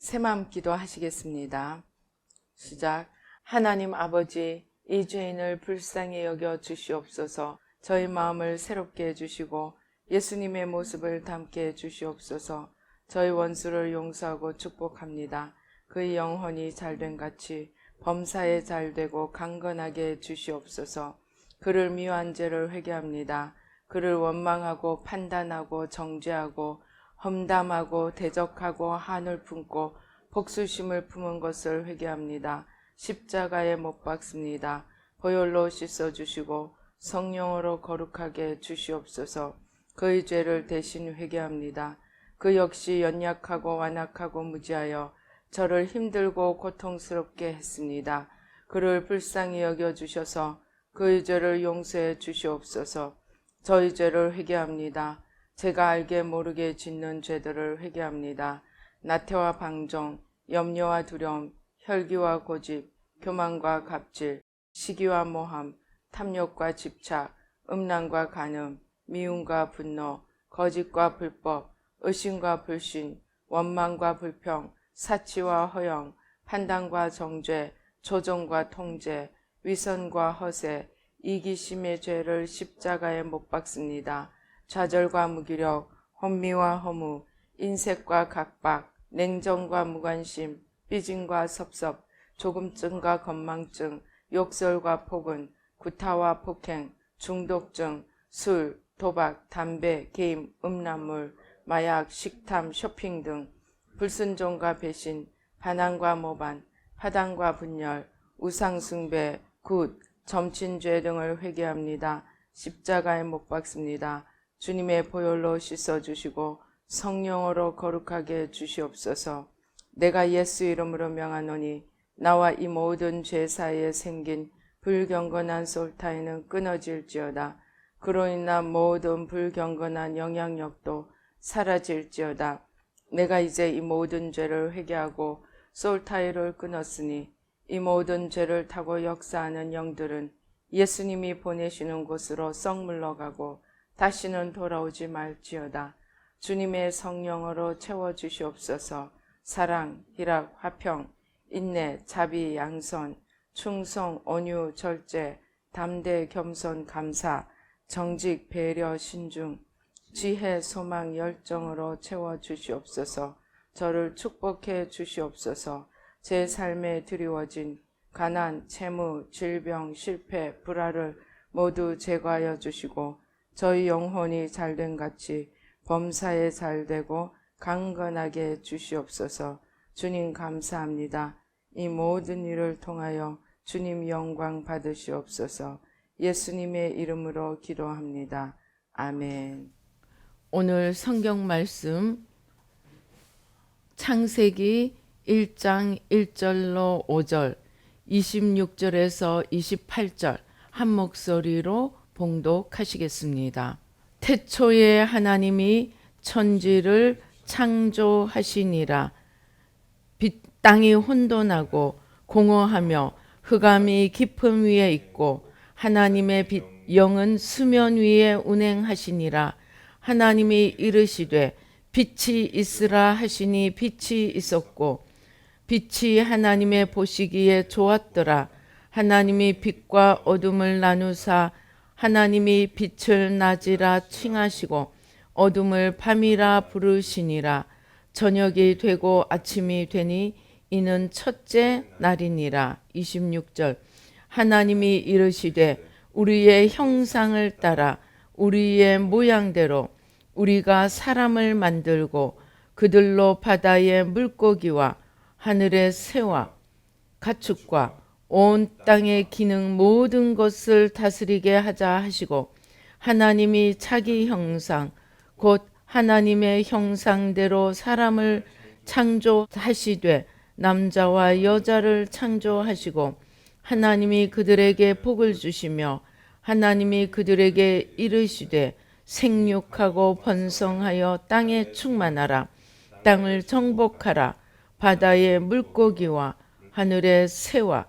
새마음 기도하시겠습니다. 시작. 하나님 아버지, 이 죄인을 불쌍히 여겨 주시옵소서. 저희 마음을 새롭게 해주시고 예수님의 모습을 담게 해주시옵소서. 저희 원수를 용서하고 축복합니다. 그의 영혼이 잘된 같이 범사에 잘되고 강건하게 해주시옵소서. 그를 미워한 죄를 회개합니다. 그를 원망하고 판단하고 정죄하고 험담하고 대적하고 한을 품고 복수심을 품은 것을 회개합니다. 십자가에 못 박습니다. 보혈로 씻어주시고 성령으로 거룩하게 주시옵소서. 그의 죄를 대신 회개합니다. 그 역시 연약하고 완악하고 무지하여 저를 힘들고 고통스럽게 했습니다. 그를 불쌍히 여겨주셔서 그의 죄를 용서해 주시옵소서. 저희 죄를 회개합니다. 제가 알게 모르게 짓는 죄들을 회개합니다. 나태와 방종, 염려와 두려움, 혈기와 고집, 교만과 갑질, 시기와 모함, 탐욕과 집착, 음란과 간음, 미움과 분노, 거짓과 불법, 의심과 불신, 원망과 불평, 사치와 허영, 판단과 정죄, 조종과 통제, 위선과 허세, 이기심의 죄를 십자가에 못 박습니다. 좌절과 무기력, 혼미와 허무, 인색과 각박, 냉정과 무관심, 삐짐과 섭섭, 조금증과 건망증, 욕설과 폭언, 구타와 폭행, 중독증, 술, 도박, 담배, 게임, 음란물, 마약, 식탐, 쇼핑 등 불순종과 배신, 반항과 모반, 파당과 분열, 우상숭배, 굿, 점친죄 등을 회개합니다. 십자가에 못 박습니다. 주님의 보혈로 씻어주시고 성령으로 거룩하게 주시옵소서. 내가 예수 이름으로 명하노니 나와 이 모든 죄 사이에 생긴 불경건한 솔타이는 끊어질지어다. 그로 인한 모든 불경건한 영향력도 사라질지어다. 내가 이제 이 모든 죄를 회개하고 솔타이를 끊었으니 이 모든 죄를 타고 역사하는 영들은 예수님이 보내시는 곳으로 썩 물러가고 다시는 돌아오지 말지어다. 주님의 성령으로 채워주시옵소서. 사랑, 희락, 화평, 인내, 자비, 양선, 충성, 온유, 절제, 담대, 겸손, 감사, 정직, 배려, 신중, 지혜, 소망, 열정으로 채워주시옵소서. 저를 축복해 주시옵소서. 제 삶에 드리워진 가난, 채무, 질병, 실패, 불화를 모두 제거하여 주시고 저희 영혼이 잘된 같이 범사에 잘되고 강건하게 주시옵소서. 주님 감사합니다. 이 모든 일을 통하여 주님 영광 받으시옵소서. 예수님의 이름으로 기도합니다. 아멘. 오늘 성경 말씀 창세기 1장 1절로 5절, 26절에서 28절 한 목소리로 봉독하시겠습니다. 태초에 하나님이 천지를 창조하시니라. 땅이 혼돈하고 공허하며 흑암이 깊음 위에 있고 하나님의 빛 영은 수면 위에 운행하시니라. 하나님이 이르시되 빛이 있으라 하시니 빛이 있었고 빛이 하나님의 보시기에 좋았더라. 하나님이 빛과 어둠을 나누사 하나님이 빛을 낮이라 칭하시고 어둠을 밤이라 부르시니라. 저녁이 되고 아침이 되니 이는 첫째 날이니라. 26절 하나님이 이르시되 우리의 형상을 따라 우리의 모양대로 우리가 사람을 만들고 그들로 바다의 물고기와 하늘의 새와 가축과 온 땅의 기능 모든 것을 다스리게 하자 하시고 하나님이 자기 형상 곧 하나님의 형상대로 사람을 창조하시되 남자와 여자를 창조하시고 하나님이 그들에게 복을 주시며 하나님이 그들에게 이르시되 생육하고 번성하여 땅에 충만하라. 땅을 정복하라. 바다의 물고기와 하늘의 새와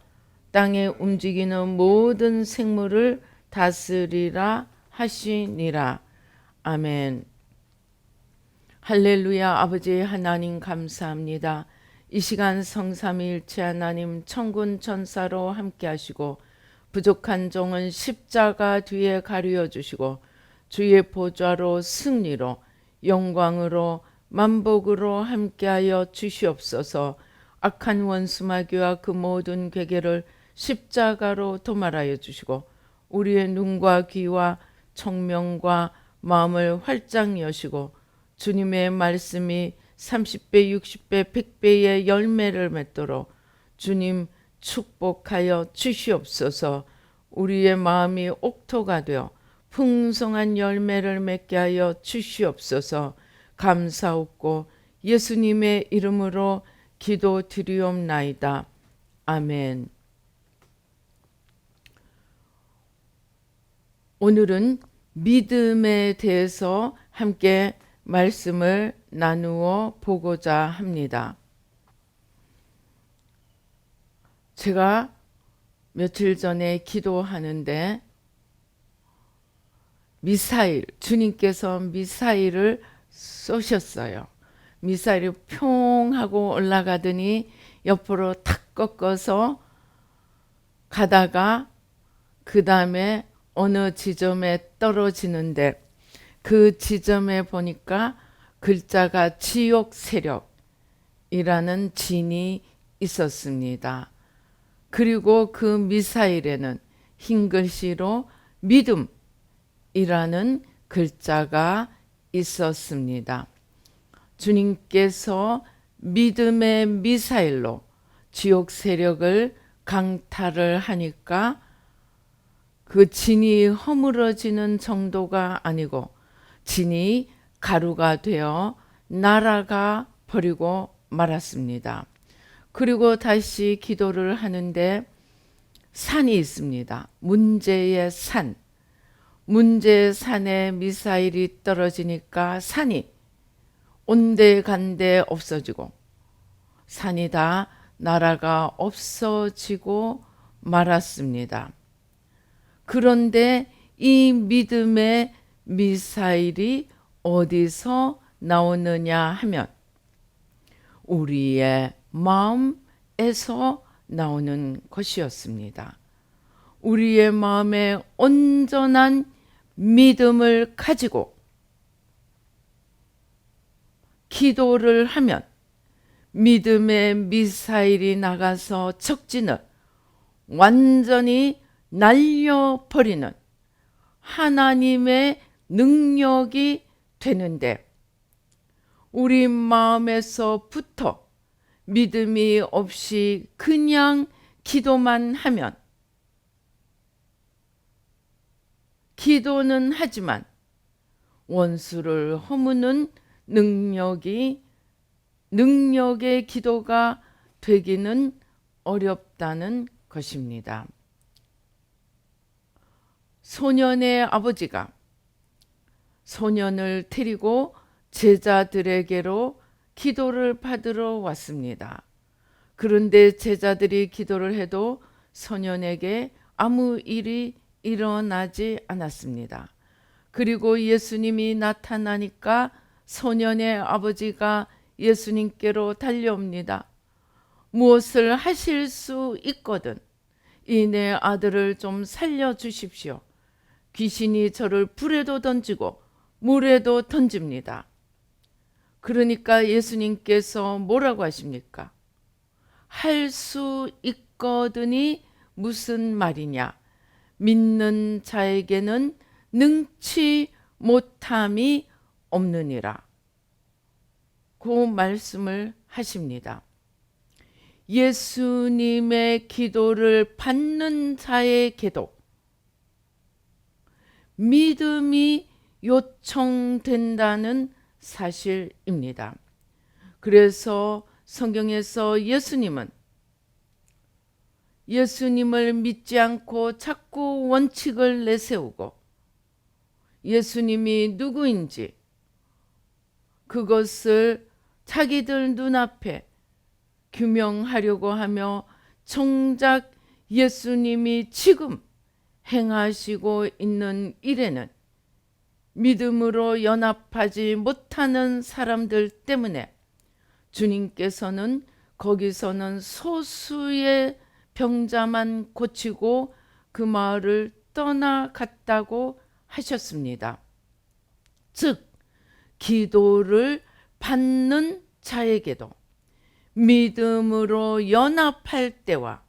땅에 움직이는 모든 생물을 다스리라 하시니라. 아멘. 할렐루야. 아버지 하나님 감사합니다. 이 시간 성삼위일체 하나님 천군 천사로 함께 하시고 부족한 종은 십자가 뒤에 가리워 주시고 주의 보좌로 승리로 영광으로 만복으로 함께하여 주시옵소서. 악한 원수 마귀와 그 모든 괴계를 십자가로 도말하여 주시고 우리의 눈과 귀와 청명과 마음을 활짝 여시고 주님의 말씀이 30배, 60배, 100배의 열매를 맺도록 주님 축복하여 주시옵소서. 우리의 마음이 옥토가 되어 풍성한 열매를 맺게 하여 주시옵소서. 감사옵고 예수님의 이름으로 기도드리옵나이다. 아멘. 오늘은 믿음에 대해서 함께 말씀을 나누어 보고자 합니다. 제가 며칠 전에 기도하는데 주님께서 미사일을 쏘셨어요. 미사일이 평 하고 올라가더니 옆으로 탁 꺾어서 가다가 그 다음에 어느 지점에 떨어지는데 그 지점에 보니까 글자가 지옥 세력이라는 진이 있었습니다. 그리고 그 미사일에는 흰 글씨로 믿음이라는 글자가 있었습니다. 주님께서 믿음의 미사일로 지옥 세력을 강탈을 하니까 그 진이 허물어지는 정도가 아니고 진이 가루가 되어 날아가 버리고 말았습니다. 그리고 다시 기도를 하는데 산이 있습니다. 문제의 산. 문제의 산에 미사일이 떨어지니까 산이 온데간데 없어지고 산이 다 나라가 없어지고 말았습니다. 그런데 이 믿음의 미사일이 어디서 나오느냐 하면 우리의 마음에서 나오는 것이었습니다. 우리의 마음에 온전한 믿음을 가지고 기도를 하면 믿음의 미사일이 나가서 적진을 완전히 날려버리는 하나님의 능력이 되는데 우리 마음에서부터 믿음이 없이 그냥 기도만 하면 기도는 하지만 원수를 허무는 능력의 기도가 되기는 어렵다는 것입니다. 소년의 아버지가 소년을 데리고 제자들에게로 기도를 받으러 왔습니다. 그런데 제자들이 기도를 해도 소년에게 아무 일이 일어나지 않았습니다. 그리고 예수님이 나타나니까 소년의 아버지가 예수님께로 달려옵니다. 무엇을 하실 수 있거든 이 내 아들을 좀 살려주십시오. 귀신이 저를 불에도 던지고 물에도 던집니다. 그러니까 예수님께서 뭐라고 하십니까? 할 수 있거든이 무슨 말이냐? 믿는 자에게는 능치 못함이 없느니라. 그 말씀을 하십니다. 예수님의 기도를 받는 자에게도 믿음이 요청된다는 사실입니다. 그래서 성경에서 예수님을 믿지 않고 자꾸 원칙을 내세우고 예수님이 누구인지 그것을 자기들 눈앞에 규명하려고 하며 정작 예수님이 지금 행하시고 있는 일에는 믿음으로 연합하지 못하는 사람들 때문에 주님께서는 거기서는 소수의 병자만 고치고 그 마을을 떠나갔다고 하셨습니다. 즉 기도를 받는 자에게도 믿음으로 연합할 때와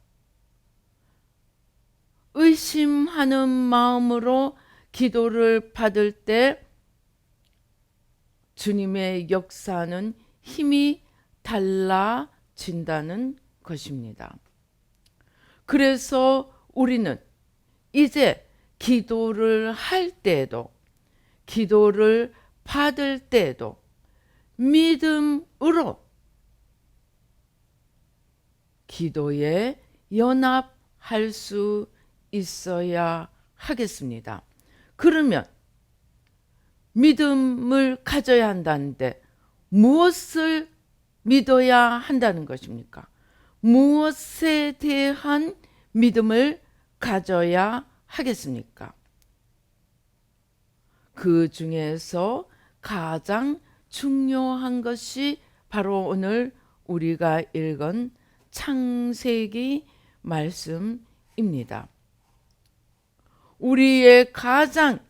의심하는 마음으로 기도를 받을 때 주님의 역사는 힘이 달라진다는 것입니다. 그래서 우리는 이제 기도를 할 때에도, 기도를 받을 때에도 믿음으로 기도에 연합할 수 있어야 하겠습니다. 그러면 믿음을 가져야 한다는데 무엇을 믿어야 한다는 것입니까? 무엇에 대한 믿음을 가져야 하겠습니까? 그 중에서 가장 중요한 것이 바로 오늘 우리가 읽은 창세기 말씀입니다. 우리의 가장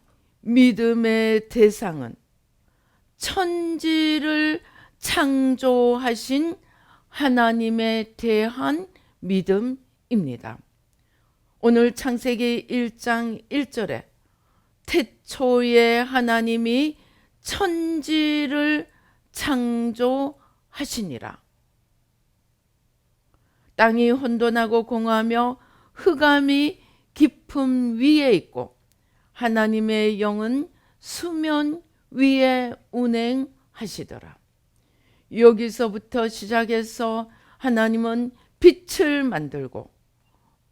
믿음의 대상은 천지를 창조하신 하나님에 대한 믿음입니다. 오늘 창세기 1장 1절에 태초에 하나님이 천지를 창조하시니라. 땅이 혼돈하고 공허하며 흑암이 깊음 위에 있고 하나님의 영은 수면 위에 운행하시더라. 여기서부터 시작해서 하나님은 빛을 만들고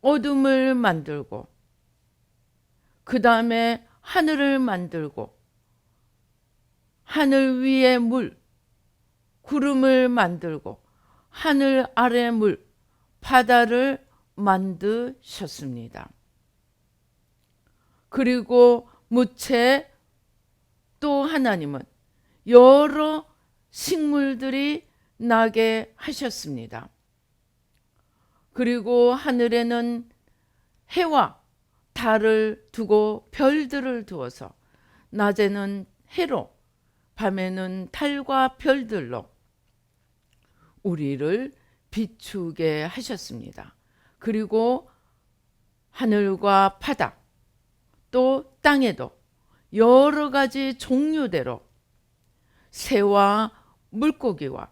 어둠을 만들고 그 다음에 하늘을 만들고 하늘 위에 물, 구름을 만들고 하늘 아래 물, 바다를 만드셨습니다. 그리고 무채 또 하나님은 여러 식물들이 나게 하셨습니다. 그리고 하늘에는 해와 달을 두고 별들을 두어서 낮에는 해로 밤에는 달과 별들로 우리를 비추게 하셨습니다. 그리고 하늘과 바다 또 땅에도 여러 가지 종류대로 새와 물고기와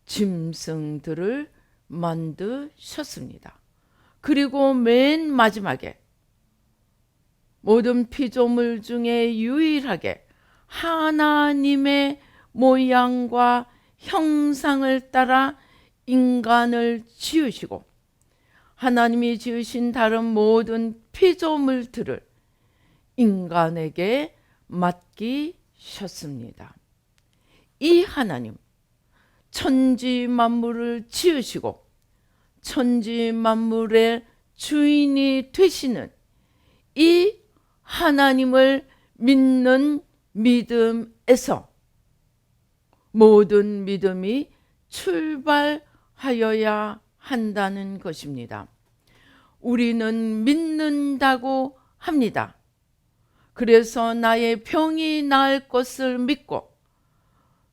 짐승들을 만드셨습니다. 그리고 맨 마지막에 모든 피조물 중에 유일하게 하나님의 모양과 형상을 따라 인간을 지으시고 하나님이 지으신 다른 모든 피조물들을 인간에게 맡기셨습니다. 이 하나님, 천지 만물을 지으시고 천지 만물의 주인이 되시는 이 하나님을 믿는 믿음에서 모든 믿음이 출발하여야 한다는 것입니다. 우리는 믿는다고 합니다. 그래서 나의 병이 나을 것을 믿고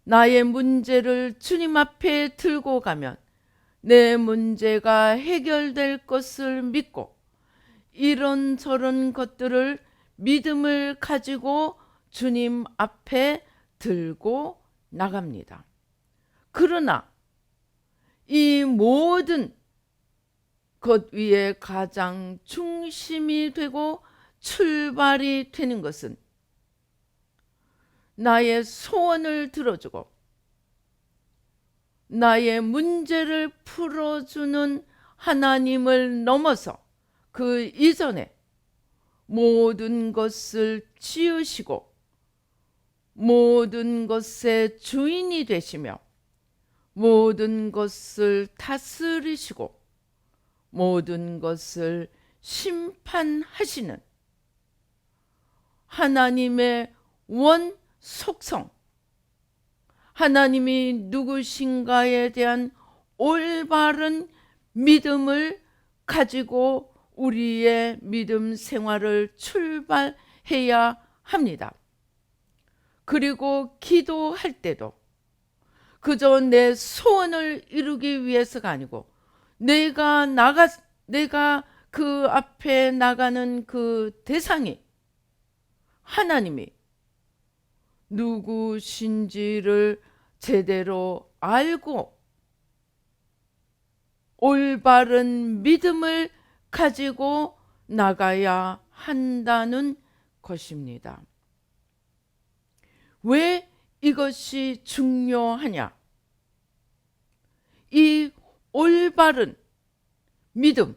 나의 문제를 주님 앞에 들고 가면 내 문제가 해결될 것을 믿고 이런저런 것들을 믿음을 가지고 주님 앞에 들고 나갑니다. 그러나 이 모든 것 위에 가장 중심이 되고 출발이 되는 것은 나의 소원을 들어주고 나의 문제를 풀어주는 하나님을 넘어서 그 이전에 모든 것을 지으시고 모든 것의 주인이 되시며 모든 것을 다스리시고 모든 것을 심판하시는 하나님의 원 속성, 하나님이 누구신가에 대한 올바른 믿음을 가지고 우리의 믿음 생활을 출발해야 합니다. 그리고 기도할 때도 그저 내 소원을 이루기 위해서가 아니고 내가 그 앞에 나가는 그 대상이 하나님이 누구신지를 제대로 알고 올바른 믿음을 가지고 나가야 한다는 것입니다. 왜 이것이 중요하냐? 이 올바른 믿음,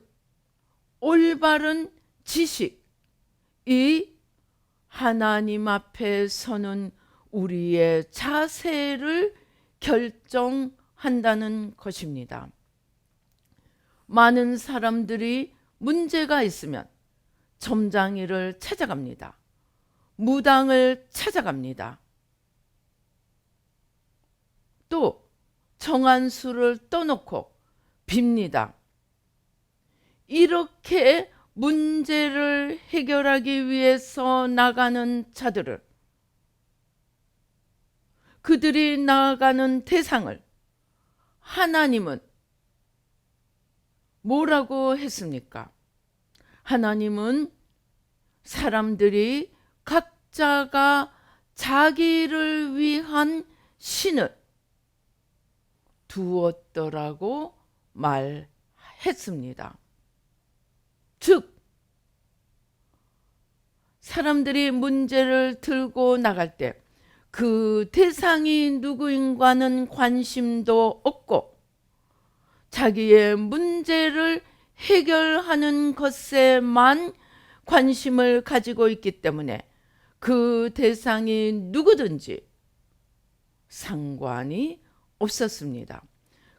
올바른 지식, 이 하나님 앞에 서는 우리의 자세를 결정한다는 것입니다. 많은 사람들이 문제가 있으면 점장이를 찾아갑니다. 무당을 찾아갑니다. 또 정한수를 떠놓고 빕니다. 이렇게 문제를 해결하기 위해서 나가는 자들을, 그들이 나아가는 대상을 하나님은 뭐라고 했습니까? 하나님은 사람들이 각자가 자기를 위한 신을 두었더라고 말했습니다. 즉, 사람들이 문제를 들고 나갈 때 그 대상이 누구인가는 관심도 없고 자기의 문제를 해결하는 것에만 관심을 가지고 있기 때문에 그 대상이 누구든지 상관이 없었습니다.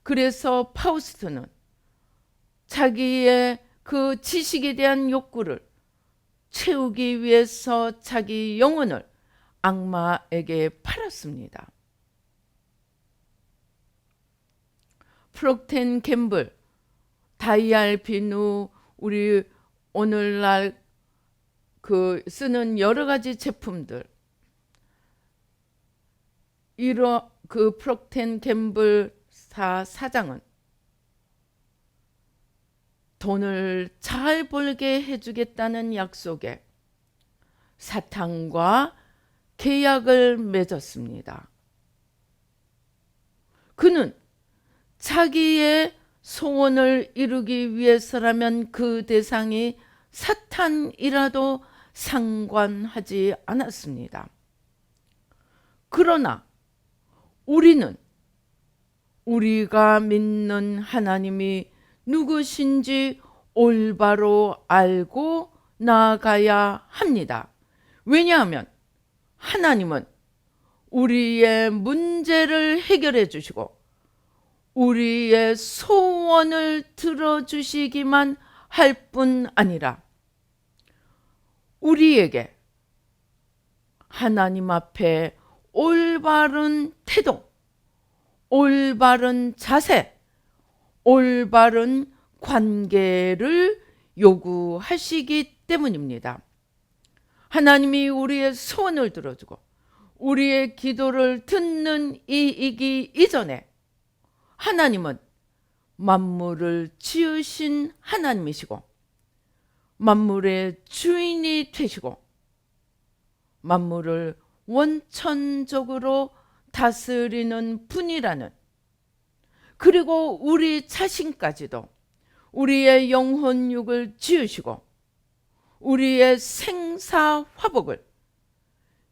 그래서 파우스트는 자기의 그 지식에 대한 욕구를 채우기 위해서 자기 영혼을 악마에게 팔았습니다. 프록텐 캠블, 다이알 비누, 우리 오늘날 그 쓰는 여러 가지 제품들, 그 프록텐 캠블 사장은 돈을 잘 벌게 해주겠다는 약속에 사탄과 계약을 맺었습니다. 그는 자기의 소원을 이루기 위해서라면 그 대상이 사탄이라도 상관하지 않았습니다. 그러나 우리가 믿는 하나님이 누구신지 올바로 알고 나아가야 합니다. 왜냐하면 하나님은 우리의 문제를 해결해 주시고 우리의 소원을 들어주시기만 할 뿐 아니라 우리에게 하나님 앞에 올바른 태도, 올바른 자세, 올바른 관계를 요구하시기 때문입니다. 하나님이 우리의 소원을 들어주고 우리의 기도를 듣는 이이기 이전에 하나님은 만물을 지으신 하나님이시고 만물의 주인이 되시고 만물을 원천적으로 다스리는 분이라는, 그리고 우리 자신까지도 우리의 영혼육을 지으시고 우리의 생사화복을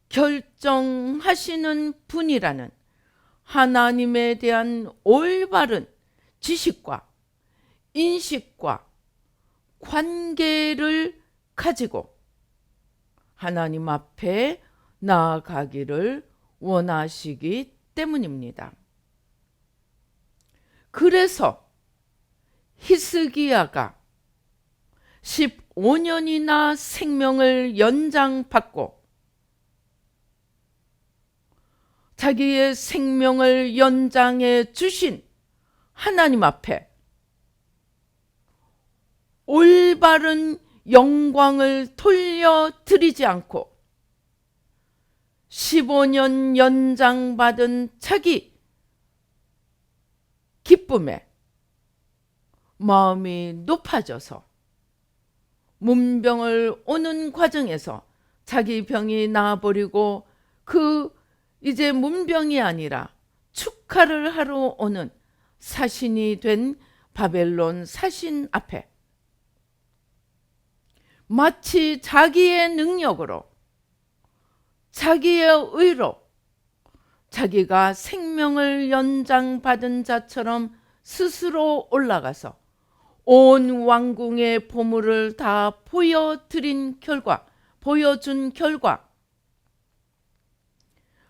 결정하시는 분이라는 하나님에 대한 올바른 지식과 인식과 관계를 가지고 하나님 앞에 나아가기를 원하시기 때문입니다. 그래서 히스기야가 15년이나 생명을 연장받고 자기의 생명을 연장해 주신 하나님 앞에 올바른 영광을 돌려드리지 않고 15년 연장받은 자기 기쁨에 마음이 높아져서 문병을 오는 과정에서 자기 병이 나아버리고 이제 문병이 아니라 축하를 하러 오는 사신이 된 바벨론 사신 앞에 마치 자기의 능력으로 자기의 의로 자기가 생명을 연장받은 자처럼 스스로 올라가서 온 왕궁의 보물을 다 보여준 결과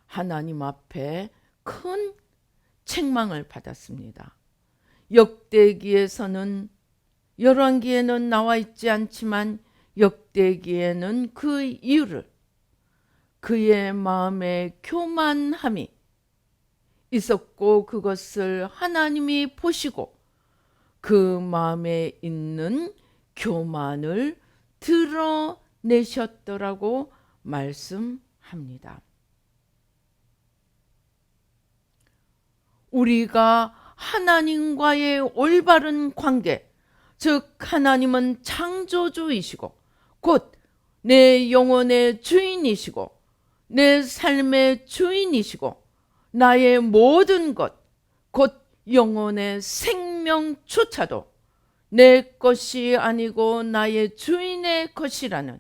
하나님 앞에 큰 책망을 받았습니다. 역대기에서는 열왕기에는 나와 있지 않지만 역대기에는 그 이유를 그의 마음에 교만함이 있었고 그것을 하나님이 보시고 그 마음에 있는 교만을 드러내셨더라고 말씀합니다. 우리가 하나님과의 올바른 관계, 즉 하나님은 창조주이시고 곧 내 영혼의 주인이시고 내 삶의 주인이시고 나의 모든 것, 곧 영혼의 생명조차도 내 것이 아니고 나의 주인의 것이라는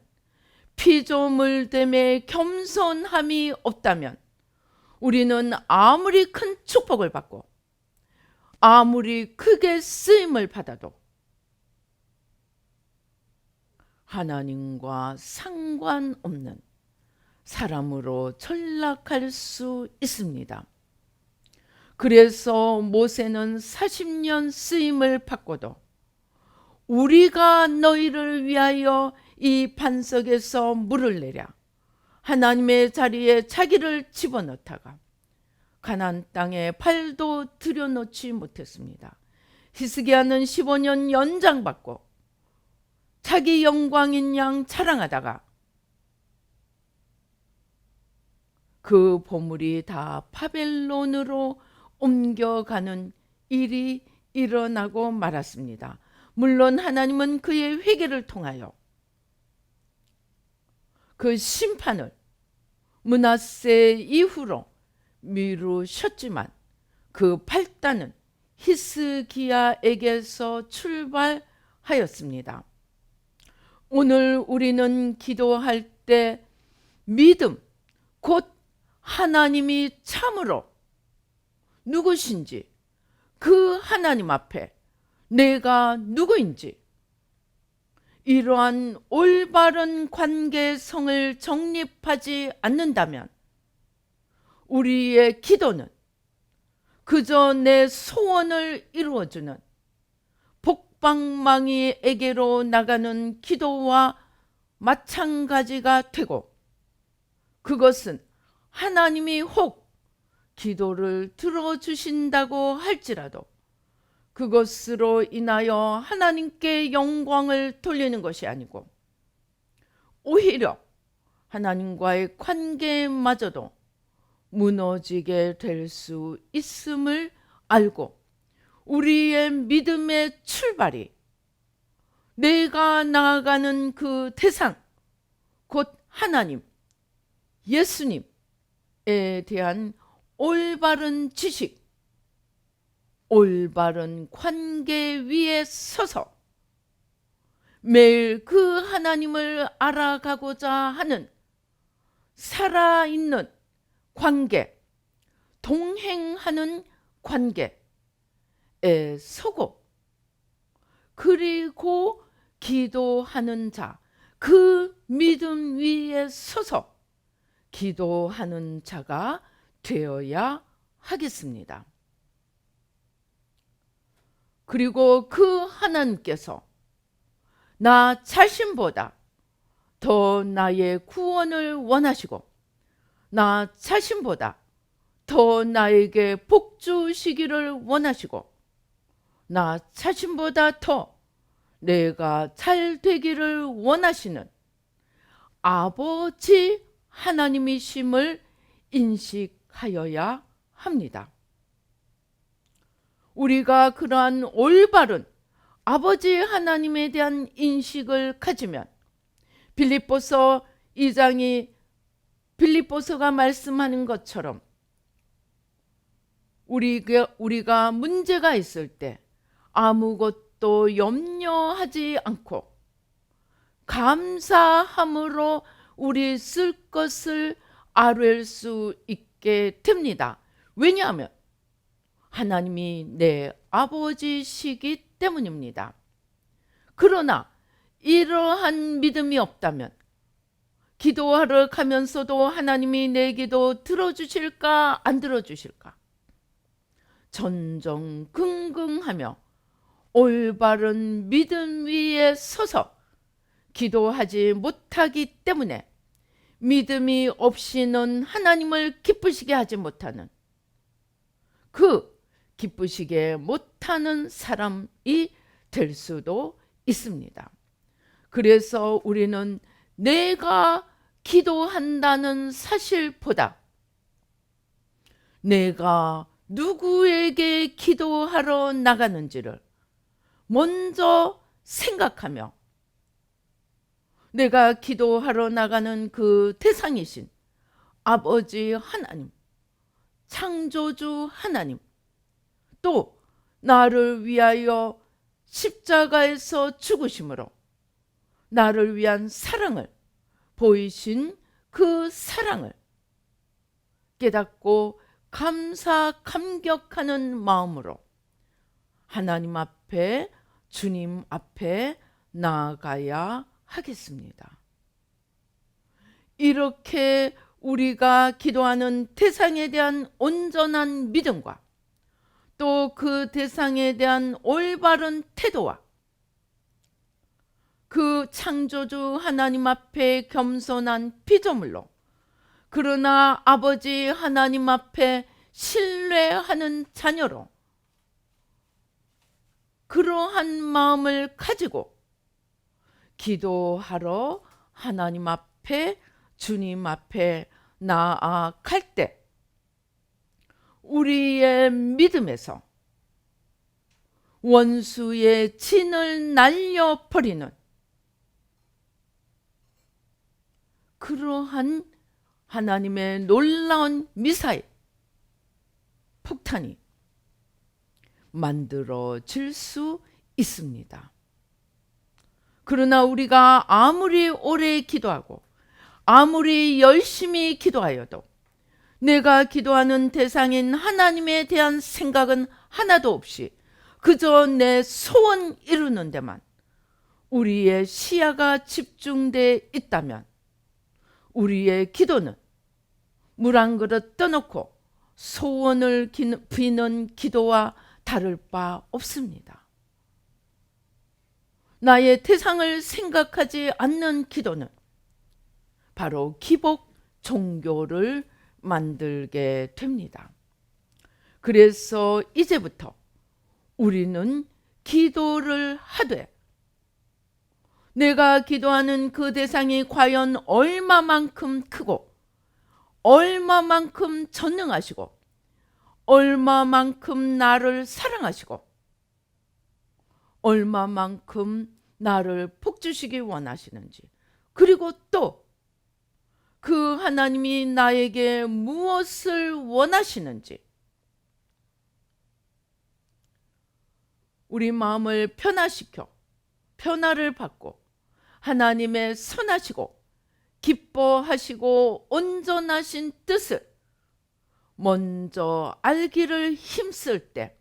피조물됨의 겸손함이 없다면 우리는 아무리 큰 축복을 받고 아무리 크게 쓰임을 받아도 하나님과 상관없는 사람으로 전락할 수 있습니다. 그래서 모세는 40년 쓰임을 받고도 우리가 너희를 위하여 이 반석에서 물을 내랴 하나님의 자리에 자기를 집어넣다가 가나안 땅에 발도 들여놓지 못했습니다. 히스기야는 15년 연장받고 자기 영광인 양 자랑하다가 그 보물이 다 바벨론으로 옮겨가는 일이 일어나고 말았습니다. 물론 하나님은 그의 회개를 통하여 그 심판을 므낫세 이후로 미루셨지만 그 판단은 히스기야에게서 출발하였습니다. 오늘 우리는 기도할 때 믿음, 곧 하나님이 참으로 누구신지 그 하나님 앞에 내가 누구인지 이러한 올바른 관계성을 정립하지 않는다면 우리의 기도는 그저 내 소원을 이루어주는 복방망이에게로 나가는 기도와 마찬가지가 되고 그것은 하나님이 혹 기도를 들어주신다고 할지라도 그것으로 인하여 하나님께 영광을 돌리는 것이 아니고 오히려 하나님과의 관계마저도 무너지게 될 수 있음을 알고 우리의 믿음의 출발이 내가 나아가는 그 대상 곧 하나님, 예수님에 대한 올바른 지식, 올바른 관계 위에 서서 매일 그 하나님을 알아가고자 하는 살아있는 관계, 동행하는 관계에 서고 그리고 기도하는 자, 그 믿음 위에 서서 기도하는 자가 되어야 하겠습니다. 그리고 그 하나님께서 나 자신보다 더 나의 구원을 원하시고 나 자신보다 더 나에게 복 주시기를 원하시고 나 자신보다 더 내가 잘 되기를 원하시는 아버지 하나님이심을 인식하여야 합니다. 우리가 그러한 올바른 아버지 하나님에 대한 인식을 가지면 빌립보서 2장이 빌립보서가 말씀하는 것처럼 우리가 문제가 있을 때 아무것도 염려하지 않고 감사함으로 우리 쓸 것을 아뢰을 수 있게 됩니다. 왜냐하면 하나님이 내 아버지시기 때문입니다. 그러나 이러한 믿음이 없다면 기도하러 가면서도 하나님이 내 기도 들어주실까 안 들어주실까 전전긍긍하며 올바른 믿음 위에 서서 기도하지 못하기 때문에 믿음이 없이는 하나님을 기쁘시게 하지 못하는 기쁘시게 못하는 사람이 될 수도 있습니다. 그래서 우리는 내가 기도한다는 사실보다 내가 누구에게 기도하러 나가는지를 먼저 생각하며 내가 기도하러 나가는 그 대상이신 아버지 하나님, 창조주 하나님, 또 나를 위하여 십자가에서 죽으심으로 나를 위한 사랑을 보이신 그 사랑을 깨닫고 감사 감격하는 마음으로 하나님 앞에 주님 앞에 나아가야 하겠습니다. 이렇게 우리가 기도하는 대상에 대한 온전한 믿음과 또 그 대상에 대한 올바른 태도와 그 창조주 하나님 앞에 겸손한 피조물로 그러나 아버지 하나님 앞에 신뢰하는 자녀로 그러한 마음을 가지고 기도하러 하나님 앞에 주님 앞에 나아갈 때 우리의 믿음에서 원수의 진을 날려버리는 그러한 하나님의 놀라운 미사일 폭탄이 만들어질 수 있습니다. 그러나 우리가 아무리 오래 기도하고 아무리 열심히 기도하여도 내가 기도하는 대상인 하나님에 대한 생각은 하나도 없이 그저 내 소원 이루는 데만 우리의 시야가 집중돼 있다면 우리의 기도는 물 한 그릇 떠놓고 소원을 비는 기도와 다를 바 없습니다. 나의 대상을 생각하지 않는 기도는 바로 기복 종교를 만들게 됩니다. 그래서 이제부터 우리는 기도를 하되 내가 기도하는 그 대상이 과연 얼마만큼 크고 얼마만큼 전능하시고 얼마만큼 나를 사랑하시고 얼마만큼 나를 복주시기 원하시는지 그리고 또 그 하나님이 나에게 무엇을 원하시는지 우리 마음을 변화시켜 변화를 받고 하나님의 선하시고 기뻐하시고 온전하신 뜻을 먼저 알기를 힘쓸 때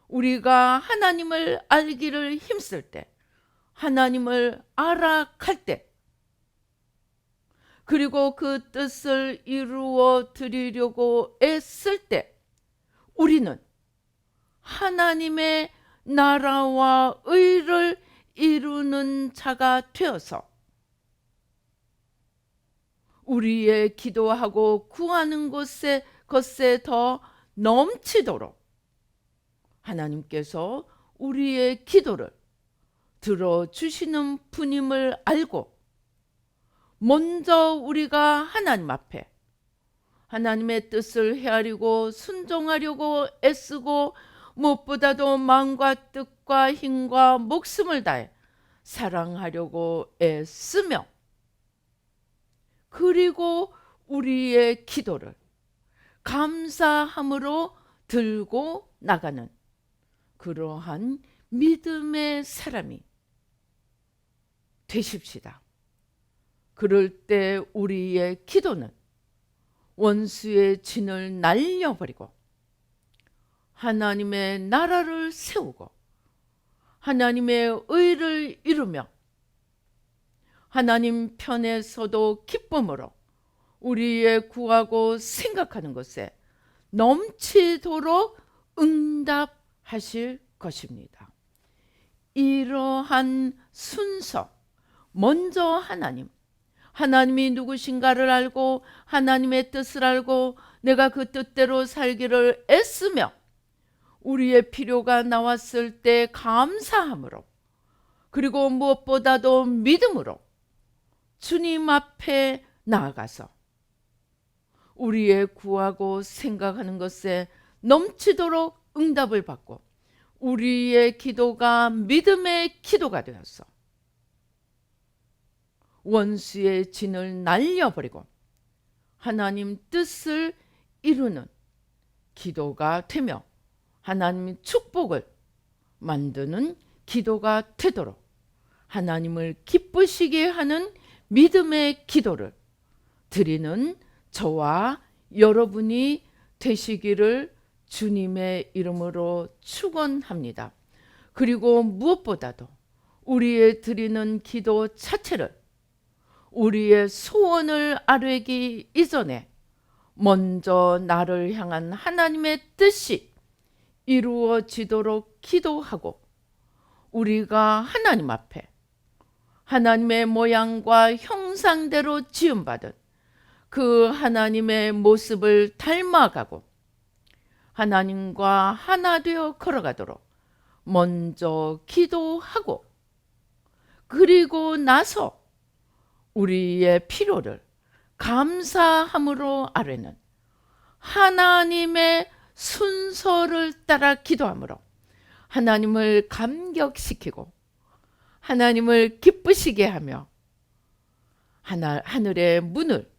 우리가 하나님을 알기를 힘쓸 때 하나님을 알아갈 때 그리고 그 뜻을 이루어 드리려고 애쓸 때 우리는 하나님의 나라와 의를 이루는 자가 되어서 우리의 기도하고 구하는 것에 더 넘치도록 하나님께서 우리의 기도를 들어주시는 분임을 알고 먼저 우리가 하나님 앞에 하나님의 뜻을 헤아리고 순종하려고 애쓰고 무엇보다도 마음과 뜻과 힘과 목숨을 다해 사랑하려고 애쓰며 그리고 우리의 기도를 감사함으로 들고 나가는 그러한 믿음의 사람이 되십시다. 그럴 때 우리의 기도는 원수의 진을 날려버리고 하나님의 나라를 세우고 하나님의 의를 이루며 하나님 편에서도 기쁨으로 우리의 구하고 생각하는 것에 넘치도록 응답하실 것입니다. 이러한 순서, 먼저 하나님이 누구신가를 알고 하나님의 뜻을 알고 내가 그 뜻대로 살기를 애쓰며 우리의 필요가 나왔을 때 감사함으로 그리고 무엇보다도 믿음으로 주님 앞에 나아가서 우리의 구하고 생각하는 것에 넘치도록 응답을 받고 우리의 기도가 믿음의 기도가 되어서 원수의 진을 날려버리고 하나님 뜻을 이루는 기도가 되며 하나님의 축복을 만드는 기도가 되도록 하나님을 기쁘시게 하는 믿음의 기도를 드리는 저와 여러분이 되시기를 주님의 이름으로 축원합니다. 그리고 무엇보다도 우리의 드리는 기도 자체를 우리의 소원을 아뢰기 이전에 먼저 나를 향한 하나님의 뜻이 이루어지도록 기도하고 우리가 하나님 앞에 하나님의 모양과 형상대로 지음받은 그 하나님의 모습을 닮아가고 하나님과 하나 되어 걸어가도록 먼저 기도하고 그리고 나서 우리의 필요를 감사함으로 아뢰는 하나님의 순서를 따라 기도함으로 하나님을 감격시키고 하나님을 기쁘시게 하며 하늘의 문을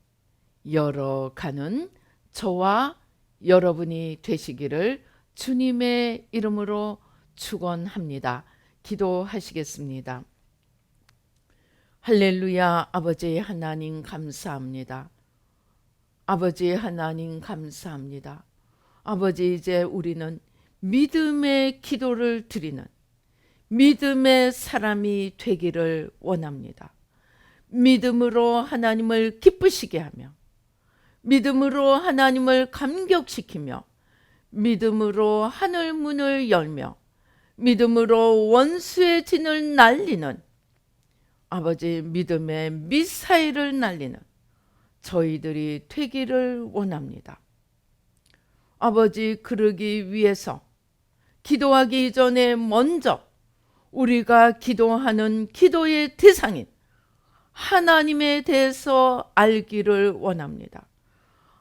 열어가는 저와 여러분이 되시기를 주님의 이름으로 축원합니다. 기도하시겠습니다. 할렐루야. 아버지 하나님 감사합니다. 아버지 하나님 감사합니다. 아버지 이제 우리는 믿음의 기도를 드리는 믿음의 사람이 되기를 원합니다. 믿음으로 하나님을 기쁘시게 하며 믿음으로 하나님을 감격시키며 믿음으로 하늘 문을 열며 믿음으로 원수의 진을 날리는 아버지 믿음의 미사일을 날리는 저희들이 되기를 원합니다. 아버지 그러기 위해서 기도하기 이전에 먼저 우리가 기도하는 기도의 대상인 하나님에 대해서 알기를 원합니다.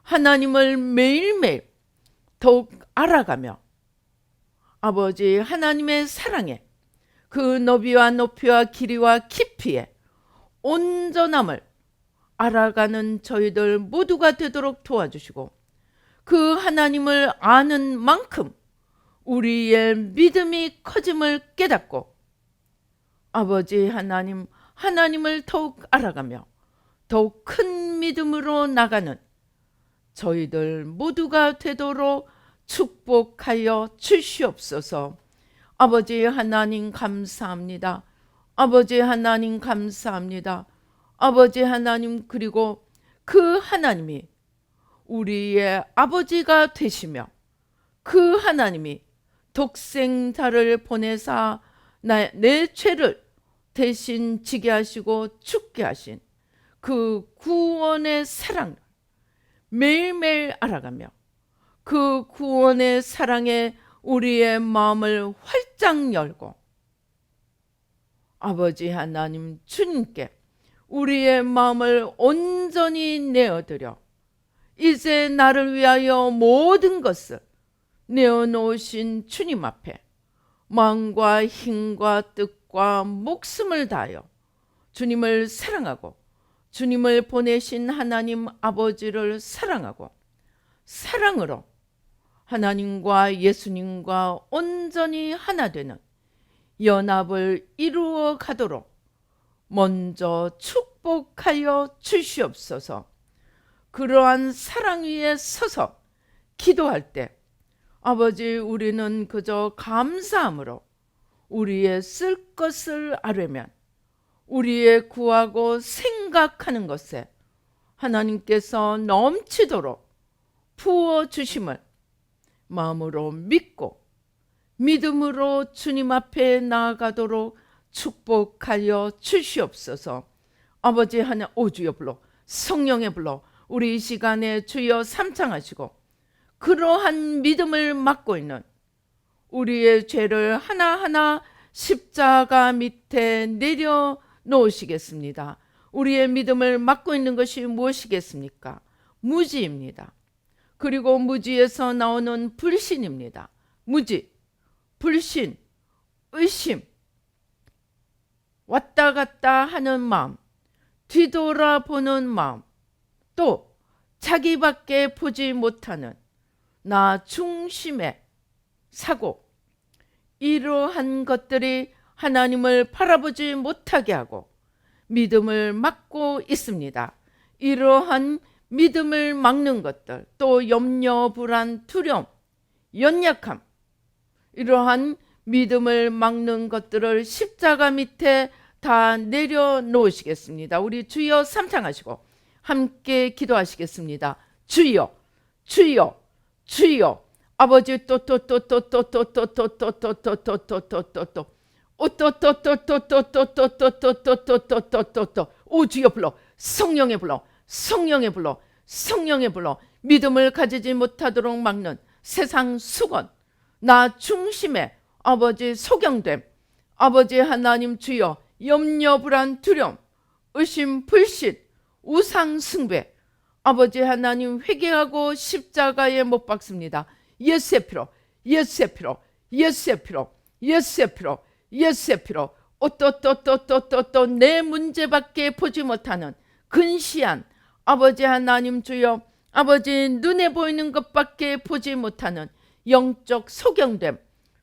하나님을 매일매일 더욱 알아가며 아버지 하나님의 사랑에 그 너비와 높이와 길이와 깊이에 온전함을 알아가는 저희들 모두가 되도록 도와주시고 그 하나님을 아는 만큼 우리의 믿음이 커짐을 깨닫고 아버지 하나님을 더욱 알아가며 더욱 큰 믿음으로 나가는 저희들 모두가 되도록 축복하여 주시옵소서. 아버지 하나님 감사합니다. 아버지 하나님 감사합니다. 아버지 하나님 그리고 그 하나님이 우리의 아버지가 되시며 그 하나님이 독생자를 보내사 내 죄를 대신 지게 하시고 죽게 하신 그 구원의 사랑을 매일매일 알아가며 그 구원의 사랑에 우리의 마음을 활짝 열고 아버지 하나님 주님께 우리의 마음을 온전히 내어드려 이제 나를 위하여 모든 것을 내어놓으신 주님 앞에 마음과 힘과 뜻과 목숨을 다하여 주님을 사랑하고 주님을 보내신 하나님 아버지를 사랑하고 사랑으로 하나님과 예수님과 온전히 하나 되는 연합을 이루어 가도록 먼저 축복하여 주시옵소서. 그러한 사랑 위에 서서 기도할 때 아버지 우리는 그저 감사함으로 우리의 쓸 것을 아뢰면 우리의 구하고 생각하는 것에 하나님께서 넘치도록 부어주심을 마음으로 믿고 믿음으로 주님 앞에 나아가도록 축복하여 주시옵소서. 아버지 하나 오주여 불러 성령의 불러 우리 이 시간에 주여 삼창하시고 그러한 믿음을 맡고 있는 우리의 죄를 하나하나 십자가 밑에 내려놓으시겠습니다. 우리의 믿음을 맡고 있는 것이 무엇이겠습니까? 무지입니다. 그리고 무지에서 나오는 불신입니다. 무지, 불신, 의심, 왔다 갔다 하는 마음, 뒤돌아보는 마음, 또 자기밖에 보지 못하는 나 중심의 사고, 이러한 것들이 하나님을 바라보지 못하게 하고 믿음을 막고 있습니다. 이러한 믿음을 막는 것들, 또 염려, 불안, 두려움, 연약함, 이러한 믿음을 막는 것들을 십자가 밑에 다 내려놓으시겠습니다. 우리 주여 삼창하시고 함께 기도하시겠습니다. 주여, 주여, 주여. 아버지 오 주여 불러 성령의 불러 성령의 불러 성령의 불러 믿음을 가지지 못하도록 막는 세상 수건 나 중심의 아버지 소경됨 아버지 하나님 주여 염려 불안 두려움 의심 불신 우상 숭배 아버지 하나님 회개하고 십자가에 못 박습니다. 예수의 피로 예수의 피로 예수의 피로 예수의 피로 예수의 피로 또 내 문제밖에 보지 못하는 근시한 아버지 하나님 주여 아버지 눈에 보이는 것밖에 보지 못하는 영적 소경됨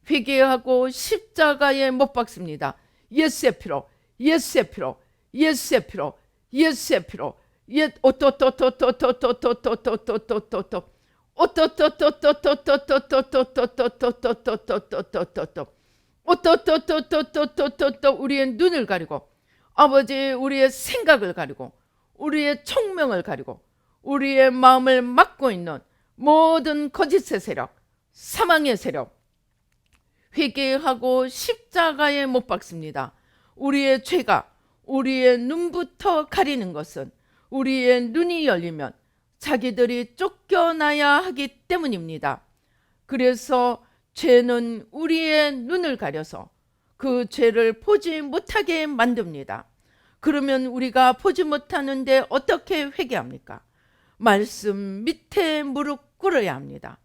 회개하고 십자가에 못 박습니다. 예수의 피로 예수의 피로 예수의 피로 예수의 피로 우리의 눈을 가리고 아버지 우리의 생각을 가리고 우리의 총명을 가리고 우리의 마음을 막고 있는 모든 거짓의 세력 사망의 세력 회개하고 십자가에 못 박습니다. 우리의 죄가 우리의 눈부터 가리는 것은 우리의 눈이 열리면 자기들이 쫓겨나야 하기 때문입니다. 그래서 죄는 우리의 눈을 가려서 그 죄를 보지 못하게 만듭니다. 그러면 우리가 보지 못하는데 어떻게 회개합니까? 말씀 밑에 무릎 꿇어야 합니다.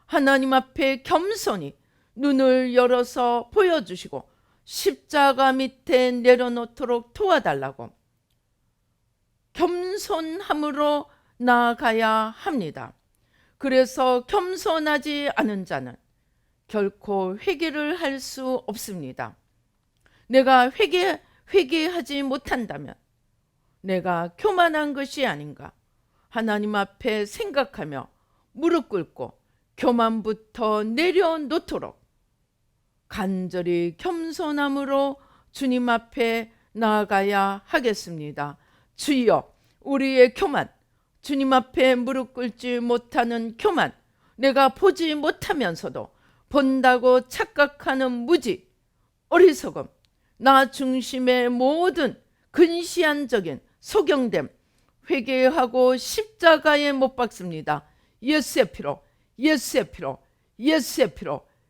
하나님 앞에 겸손히 눈을 열어서 보여주시고 십자가 밑에 내려놓도록 도와달라고 겸손함으로 나아가야 합니다. 그래서 겸손하지 않은 자는 결코 회개를 할 수 없습니다. 내가 회개하지 못한다면 내가 교만한 것이 아닌가 하나님 앞에 생각하며 무릎 꿇고 교만부터 내려놓도록 간절히 겸손함으로 주님 앞에 나아가야 하겠습니다. 주여 우리의 교만 주님 앞에 무릎 꿇지 못하는 교만 내가 보지 못하면서도 본다고 착각하는 무지 어리석음 나 중심의 모든 근시안적인 소경됨 회개하고 십자가에 못 박습니다. 예수의 피로 예수의 피로 예수의 피로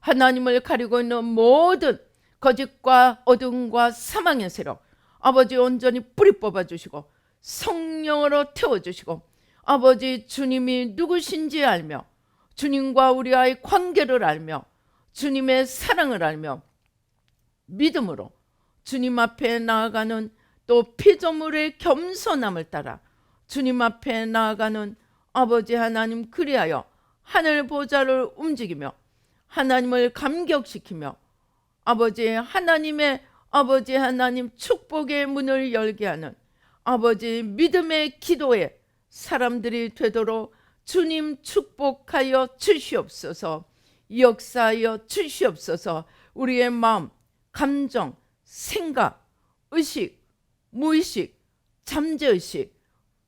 하나님을 가리고 있는 모든 거짓과 어둠과 사망의 세력, 아버지 온전히 뿌리 뽑아주시고 성령으로 태워주시고, 아버지 주님이 누구신지 알며 주님과 우리와의 관계를 알며 주님의 사랑을 알며 믿음으로 주님 앞에 나아가는, 또 피조물의 겸손함을 따라 주님 앞에 나아가는 아버지 하나님, 그리하여 하늘 보좌를 움직이며 하나님을 감격시키며 아버지 하나님의 아버지 하나님 축복의 문을 열게 하는 아버지 믿음의 기도의 사람들이 되도록 주님 축복하여 주시옵소서. 역사하여 주시옵소서. 우리의 마음, 감정, 생각, 의식, 무의식, 잠재의식,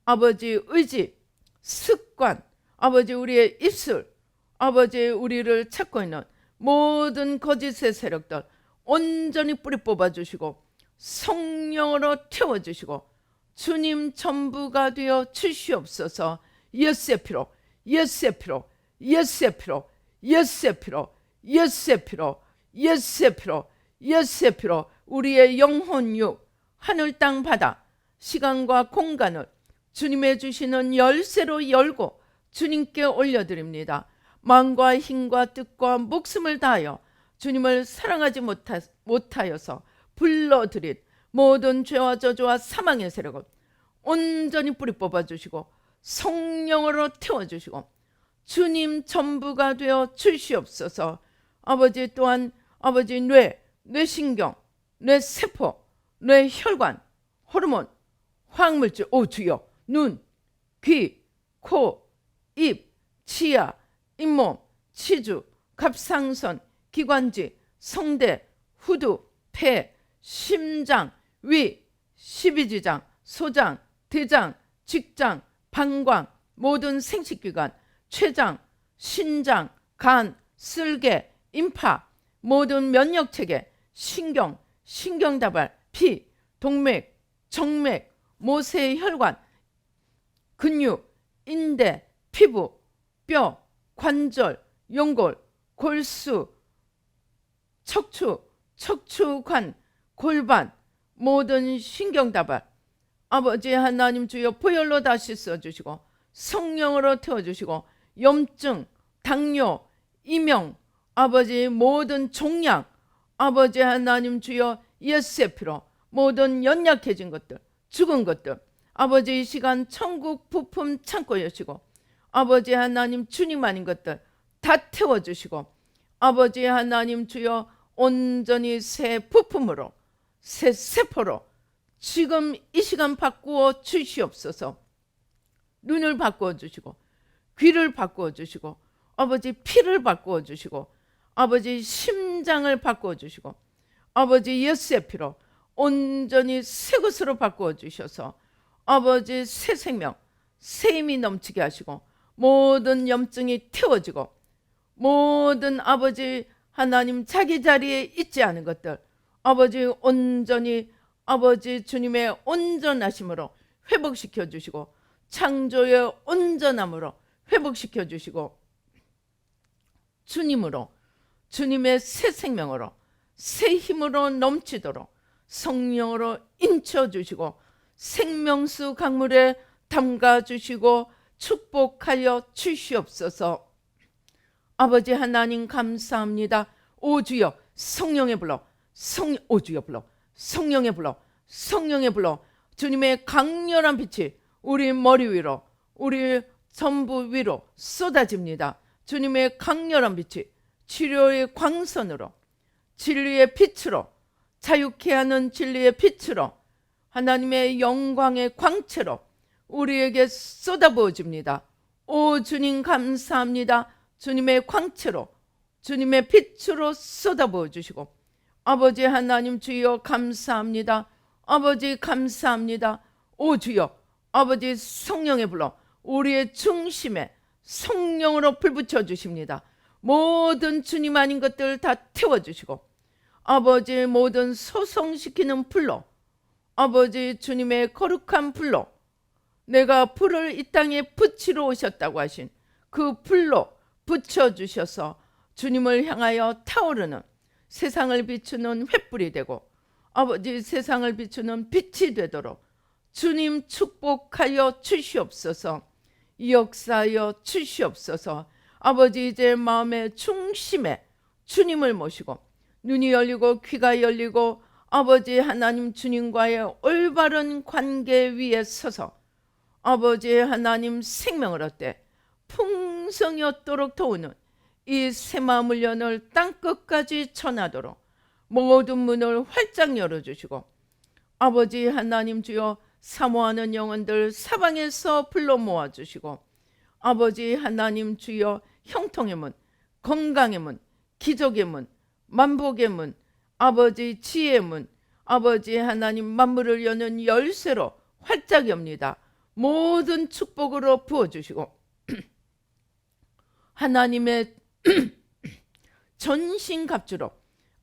아버지 의지, 습관, 아버지 우리의 입술, 아버지 우리를 찾고 있는 모든 거짓의 세력들 온전히 뿌리 뽑아주시고 성령으로 태워주시고 주님 전부가 되어 주시옵소서. 예수의 피로, 예수의 피로, 예수의 피로, 예수의 피로, 예수의 피로, 예수의 피로, 예수의 피로 우리의 영혼, 육, 하늘, 땅, 바다, 시간과 공간을 주님의 주시는 열쇠로 열고 주님께 올려드립니다. 마음과 힘과 뜻과 목숨을 다하여 주님을 사랑하지 못하여서 불러들인 모든 죄와 저주와 사망의 세력을 온전히 뿌리 뽑아주시고 성령으로 태워주시고 주님 전부가 되어 주시옵소서. 아버지 또한 아버지 뇌신경, 뇌세포, 뇌혈관, 호르몬, 화학물질, 오 주여, 눈, 귀, 코, 입, 치아, 잇몸, 치주, 갑상선, 기관지, 성대, 후두, 폐, 심장, 위, 십이지장, 소장, 대장, 직장, 방광, 모든 생식기관, 췌장, 신장, 간, 쓸개, 임파, 모든 면역체계, 신경, 신경다발, 피, 동맥, 정맥, 모세혈관, 근육, 인대, 피부, 뼈, 관절, 연골, 골수, 척추, 척추관, 골반, 모든 신경다발, 아버지 하나님 주여 보혈로 다시 써주시고 성령으로 태워주시고 염증, 당뇨, 이명, 아버지 모든 종양, 아버지 하나님 주여 예수의 피로 모든 연약해진 것들, 죽은 것들, 아버지 이 시간 천국 부품 창고 여시고 아버지 하나님 주님 아닌 것들 다 태워주시고 아버지 하나님 주여 온전히 새 부품으로 새 세포로 지금 이 시간 바꾸어 주시옵소서. 눈을 바꾸어 주시고 귀를 바꾸어 주시고 아버지 피를 바꾸어 주시고 아버지 심장을 바꾸어 주시고 아버지 예수의 피로 온전히 새 것으로 바꾸어 주셔서 아버지 새 생명, 새 힘이 넘치게 하시고 모든 염증이 태워지고 모든 아버지 하나님 자기 자리에 있지 않은 것들 아버지 온전히 아버지 주님의 온전하심으로 회복시켜 주시고 창조의 온전함으로 회복시켜 주시고 주님으로 주님의 새 생명으로 새 힘으로 넘치도록 성령으로 인쳐 주시고 생명수 강물에 담가 주시고 축복하여 주시옵소서. 아버지 하나님 감사합니다. 오 주여 성령의 불러 오 주여 불러 성령의 불러 성령의 불러 주님의 강렬한 빛이 우리 머리 위로 우리 전부 위로 쏟아집니다. 주님의 강렬한 빛이 치료의 광선으로 진리의 빛으로 자유케 하는 진리의 빛으로 하나님의 영광의 광채로 우리에게 쏟아부어집니다. 오 주님 감사합니다. 주님의 광채로 주님의 빛으로 쏟아부어 주시고 아버지 하나님 주여 감사합니다. 아버지 감사합니다. 오 주여 아버지 성령의 불러 우리의 중심에 성령으로 불 붙여 주십니다. 모든 주님 아닌 것들 다 태워주시고 아버지 모든 소송시키는 불로 아버지 주님의 거룩한 불로 내가 불을 이 땅에 붙이러 오셨다고 하신 그 불로 붙여주셔서 주님을 향하여 타오르는 세상을 비추는 횃불이 되고 아버지 세상을 비추는 빛이 되도록 주님 축복하여 주시옵소서. 역사하여 주시옵소서. 아버지 이제 마음의 중심에 주님을 모시고 눈이 열리고 귀가 열리고 아버지 하나님 주님과의 올바른 관계 위에 서서 아버지 하나님 생명을 얻되 풍성이 얻도록 도우는 이 새마을 연을 땅끝까지 전하도록 모든 문을 활짝 열어주시고 아버지 하나님 주여 사모하는 영혼들 사방에서 불러 모아주시고 아버지 하나님 주여 형통의 문, 건강의 문, 기적의 문, 만복의 문, 아버지 지혜의 문, 아버지 하나님 만물을 여는 열쇠로 활짝 엽니다. 모든 축복으로 부어주시고 하나님의 전신갑주로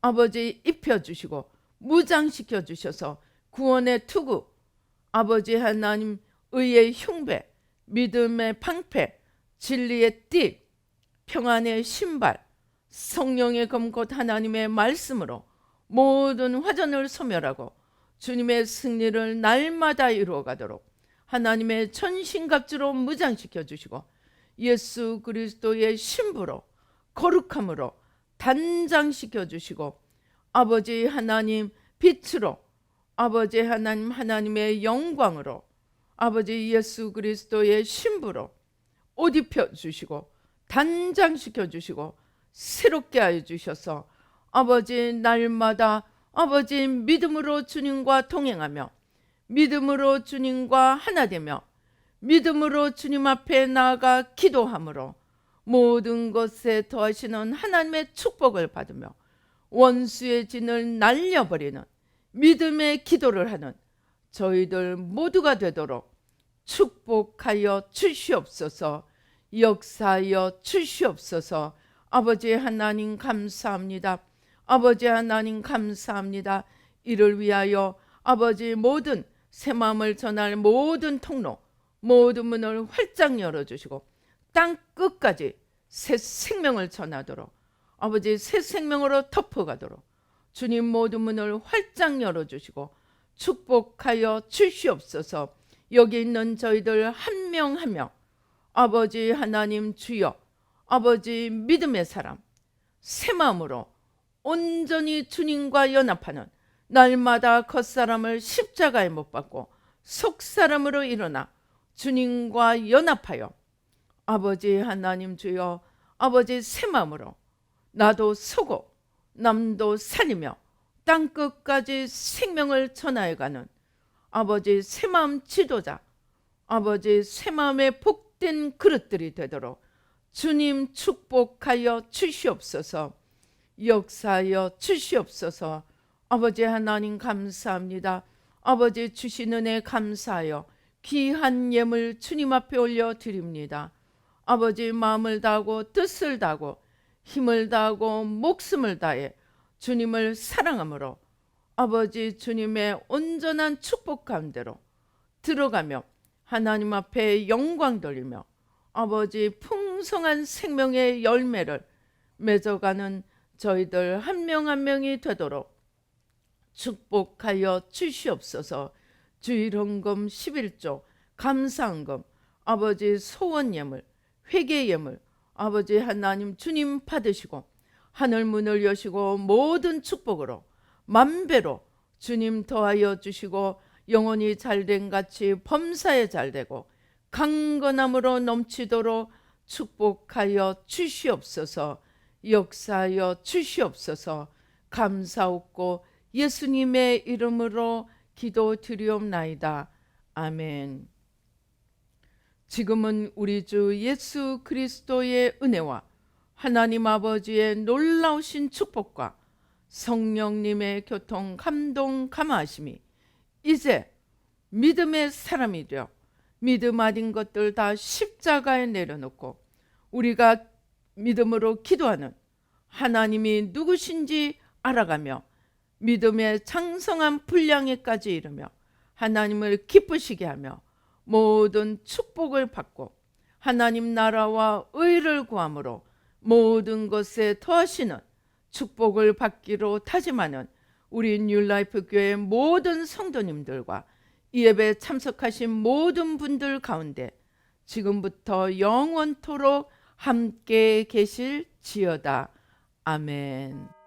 아버지 입혀주시고 무장시켜 주셔서 구원의 투구 아버지 하나님 의의 흉배 믿음의 방패 진리의 띠 평안의 신발 성령의 검 곧 하나님의 말씀으로 모든 화전을 소멸하고 주님의 승리를 날마다 이루어가도록 하나님의 전신갑주로 무장시켜 주시고 예수 그리스도의 신부로 거룩함으로 단장시켜 주시고 아버지 하나님 빛으로 아버지 하나님 하나님의 영광으로 아버지 예수 그리스도의 신부로 옷 입혀 주시고 단장시켜 주시고 새롭게 하여 주셔서 아버지 날마다 아버지 믿음으로 주님과 동행하며 믿음으로 주님과 하나 되며 믿음으로 주님 앞에 나아가 기도함으로 모든 것에 더하시는 하나님의 축복을 받으며 원수의 진을 날려버리는 믿음의 기도를 하는 저희들 모두가 되도록 축복하여 주시옵소서. 역사하여 주시옵소서. 아버지 하나님 감사합니다. 아버지 하나님 감사합니다. 이를 위하여 아버지 모든 새 마음을 전할 모든 통로 모든 문을 활짝 열어주시고 땅 끝까지 새 생명을 전하도록 아버지 새 생명으로 덮어가도록 주님 모든 문을 활짝 열어주시고 축복하여 주시옵소서. 여기 있는 저희들 한 명 한 명 아버지 하나님 주여 아버지 믿음의 사람 새 마음으로 온전히 주님과 연합하는 날마다 겉사람을 십자가에 못 박고 속사람으로 일어나 주님과 연합하여 아버지 하나님 주여 아버지 새 마음으로 나도 서고 남도 살리며 땅끝까지 생명을 전하여가는 아버지 새마음 지도자 아버지 새마음의 복된 그릇들이 되도록 주님 축복하여 주시옵소서. 역사하여 주시옵소서. 아버지 하나님 감사합니다. 아버지 주신 은혜 감사하여 귀한 예물 주님 앞에 올려드립니다. 아버지 마음을 다하고 뜻을 다하고 힘을 다하고 목숨을 다해 주님을 사랑함으로 아버지 주님의 온전한 축복 가운데로 들어가며 하나님 앞에 영광 돌리며 아버지 풍성한 생명의 열매를 맺어가는 저희들 한 명 한 명이 되도록 축복하여 주시옵소서. 주일헌금 11조 감사헌금 아버지 소원예물 회개예물 아버지 하나님 주님 받으시고 하늘 문을 여시고 모든 축복으로 만배로 주님 더하여 주시고 영혼이 잘된 같이 범사에 잘되고 강건함으로 넘치도록 축복하여 주시옵소서. 역사하여 주시옵소서. 감사옵고 예수님의 이름으로 기도드리옵나이다. 아멘. 지금은 우리 주 예수 그리스도의 은혜와 하나님 아버지의 놀라우신 축복과 성령님의 교통 감동 감화하심이 이제 믿음의 사람이 되어 믿음 아닌 것들 다 십자가에 내려놓고 우리가 믿음으로 기도하는 하나님이 누구신지 알아가며 믿음의 장성한 분량에까지 이르며 하나님을 기쁘시게 하며 모든 축복을 받고 하나님 나라와 의를 구함으로 모든 것에 더하시는 축복을 받기로 다짐하는 우리 뉴라이프 교회 모든 성도님들과 이 예배에 참석하신 모든 분들 가운데 지금부터 영원토록 함께 계실지어다. 아멘.